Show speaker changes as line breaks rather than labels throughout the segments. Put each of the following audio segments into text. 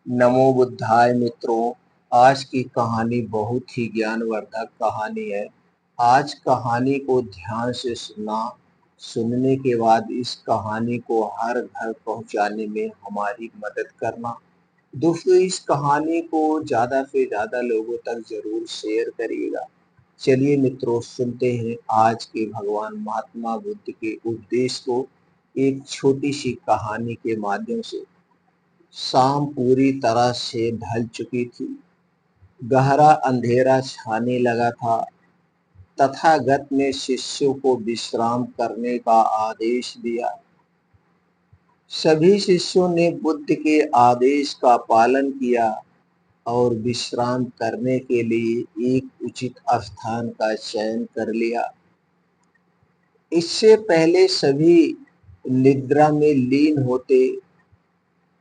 नमो बुद्धाय मित्रों। आज की कहानी बहुत ही ज्ञानवर्धक कहानी है। आज कहानी को ध्यान से सुनना। सुनने के बाद इस कहानी को हर घर पहुंचाने में हमारी मदद करना। दोस्तों, इस कहानी को ज्यादा से ज्यादा लोगों तक जरूर शेयर करिएगा। चलिए मित्रों, सुनते हैं आज के भगवान महात्मा बुद्ध के उपदेश को एक छोटी सी कहानी के माध्यम से। शाम पूरी तरह से ढल चुकी थी। गहरा अंधेरा छाने लगा था। तथागत ने शिष्यों को विश्राम करने का आदेश दिया। सभी शिष्यों ने बुद्ध के आदेश का पालन किया और विश्राम करने के लिए एक उचित स्थान का चयन कर लिया। इससे पहले सभी निद्रा में लीन होते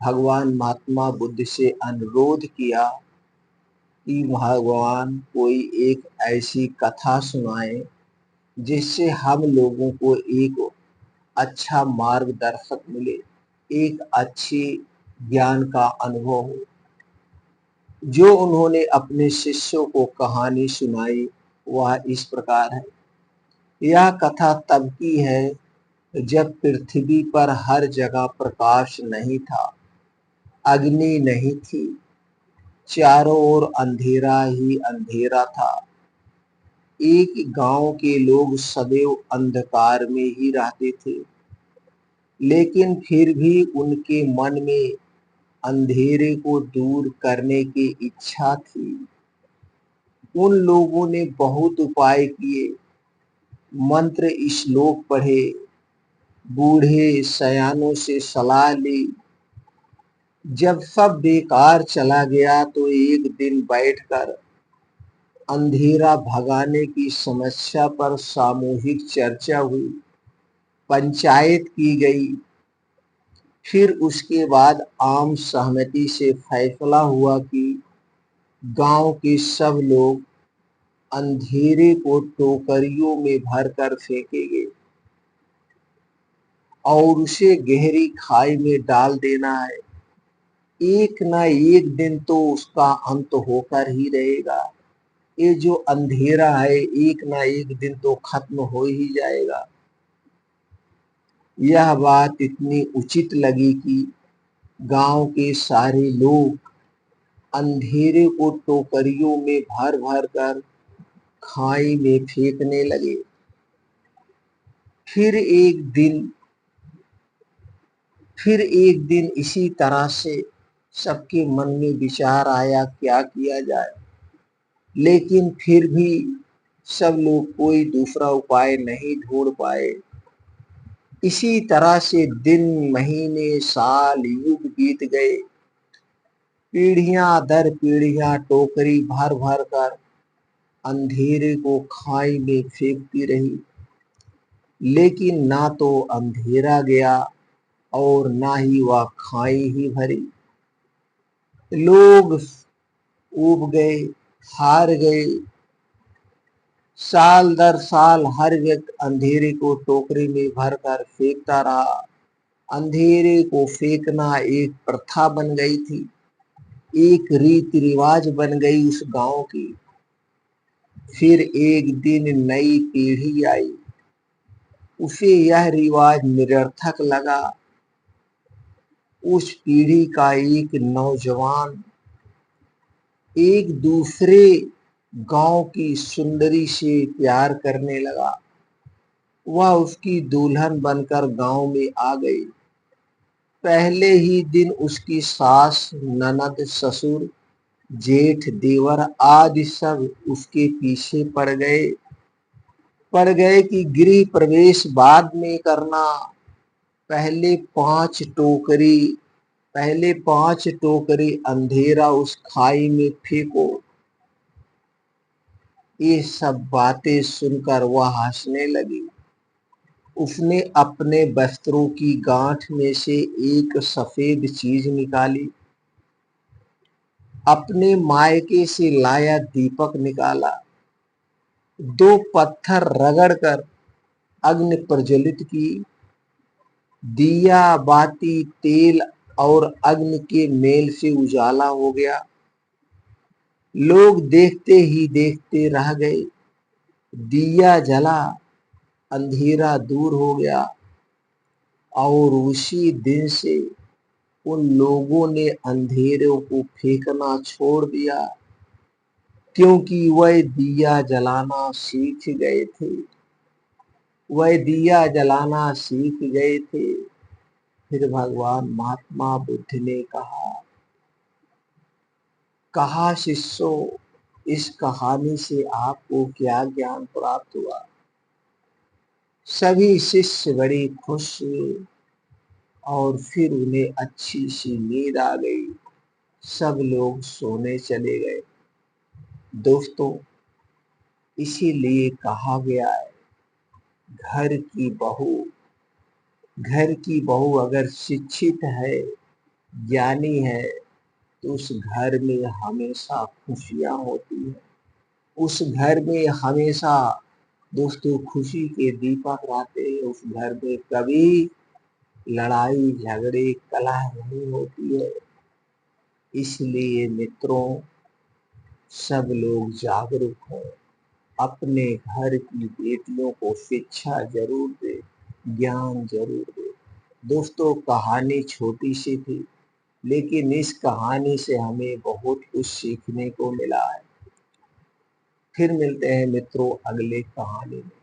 भगवान महात्मा बुद्ध से अनुरोध किया कि भगवान कोई एक ऐसी कथा सुनाए जिससे हम लोगों को एक अच्छा मार्गदर्शक मिले, एक अच्छी ज्ञान का अनुभव हो। जो उन्होंने अपने शिष्यों को कहानी सुनाई वह इस प्रकार है। यह कथा तब की है जब पृथ्वी पर हर जगह प्रकाश नहीं था, अग्नि नहीं थी, चारों ओर अंधेरा ही अंधेरा था। एक गांव के लोग सदैव अंधकार में ही रहते थे, लेकिन फिर भी उनके मन में अंधेरे को दूर करने की इच्छा थी। उन लोगों ने बहुत उपाय किए, मंत्र श्लोक पढ़े, बूढ़े सयानों से सलाह ली। जब सब बेकार चला गया तो एक दिन बैठकर अंधेरा भगाने की समस्या पर सामूहिक चर्चा हुई, पंचायत की गई। फिर उसके बाद आम सहमति से फैसला हुआ कि गांव के सब लोग अंधेरे को टोकरियों में भरकर फेंकेंगे और उसे गहरी खाई में डाल देना है। एक ना एक दिन तो उसका अंत होकर ही रहेगा। ये जो अंधेरा है एक ना एक दिन तो खत्म हो ही जाएगा। यह बात इतनी उचित लगी कि गांव के सारे लोग अंधेरे को टोकरियों में भर भर कर खाई में फेंकने लगे। फिर एक दिन इसी तरह से सबके मन में विचार आया क्या किया जाए, लेकिन फिर भी सब लोग कोई दूसरा उपाय नहीं ढूंढ पाए। इसी तरह से दिन, महीने, साल, युग बीत गए। पीढ़ियां दर पीढ़ियां टोकरी भर भर कर अंधेरे को खाई में फेंकती रही, लेकिन ना तो अंधेरा गया और ना ही वह खाई ही भरी। लोग ऊब गए, हार गए। साल दर साल हर व्यक्ति अंधेरे को टोकरी में भरकर फेंकता रहा। अंधेरे को फेंकना एक प्रथा बन गई थी, एक रीति रिवाज बन गई उस गांव की। फिर एक दिन नई पीढ़ी आई, उसे यह रिवाज निरर्थक लगा। उस पीढ़ी का एक नौजवान एक दूसरे गांव की सुंदरी से प्यार करने लगा। वह उसकी दुल्हन बनकर गांव में आ गई। पहले ही दिन उसकी सास, ननद, ससुर, जेठ, देवर आदि सब उसके पीछे पड़ गए कि गृह प्रवेश बाद में करना। पहले पांच टोकरी अंधेरा उस खाई में फेंको। ये सब बातें सुनकर वह हंसने लगी। उसने अपने वस्त्रों की गांठ में से एक सफेद चीज निकाली, अपने मायके से लाया दीपक निकाला, दो पत्थर रगड़कर अग्नि प्रज्वलित की, दिया बाती तेल और अग्नि के मेल से उजाला हो गया। लोग देखते ही देखते रह गए। दिया जला, अंधेरा दूर हो गया और उसी दिन से उन लोगों ने अंधेरों को फेंकना छोड़ दिया, क्योंकि वह दिया जलाना सीख गए थे। वह दिया जलाना सीख गए थे। फिर भगवान महात्मा बुद्ध ने कहा शिष्यों, इस कहानी से आपको क्या ज्ञान प्राप्त हुआ? सभी शिष्य बड़े खुश हुए और फिर उन्हें अच्छी सी नींद आ गई। सब लोग सोने चले गए। दोस्तों, इसीलिए कहा गया है, घर की बहू घर की बहू अगर शिक्षित है, ज्ञानी है, तो उस घर में हमेशा खुशियां होती हैं। उस घर में हमेशा दोस्तों खुशी के दीपक रहते हैं। उस घर में कभी लड़ाई झगड़े कलह नहीं होती है। इसलिए मित्रों, सब लोग जागरूक हो, अपने घर की बेटियों को शिक्षा जरूर दे, ज्ञान जरूर दे। दोस्तों, कहानी छोटी सी थी, लेकिन इस कहानी से हमें बहुत कुछ सीखने को मिला है। फिर मिलते हैं मित्रों अगले कहानी में।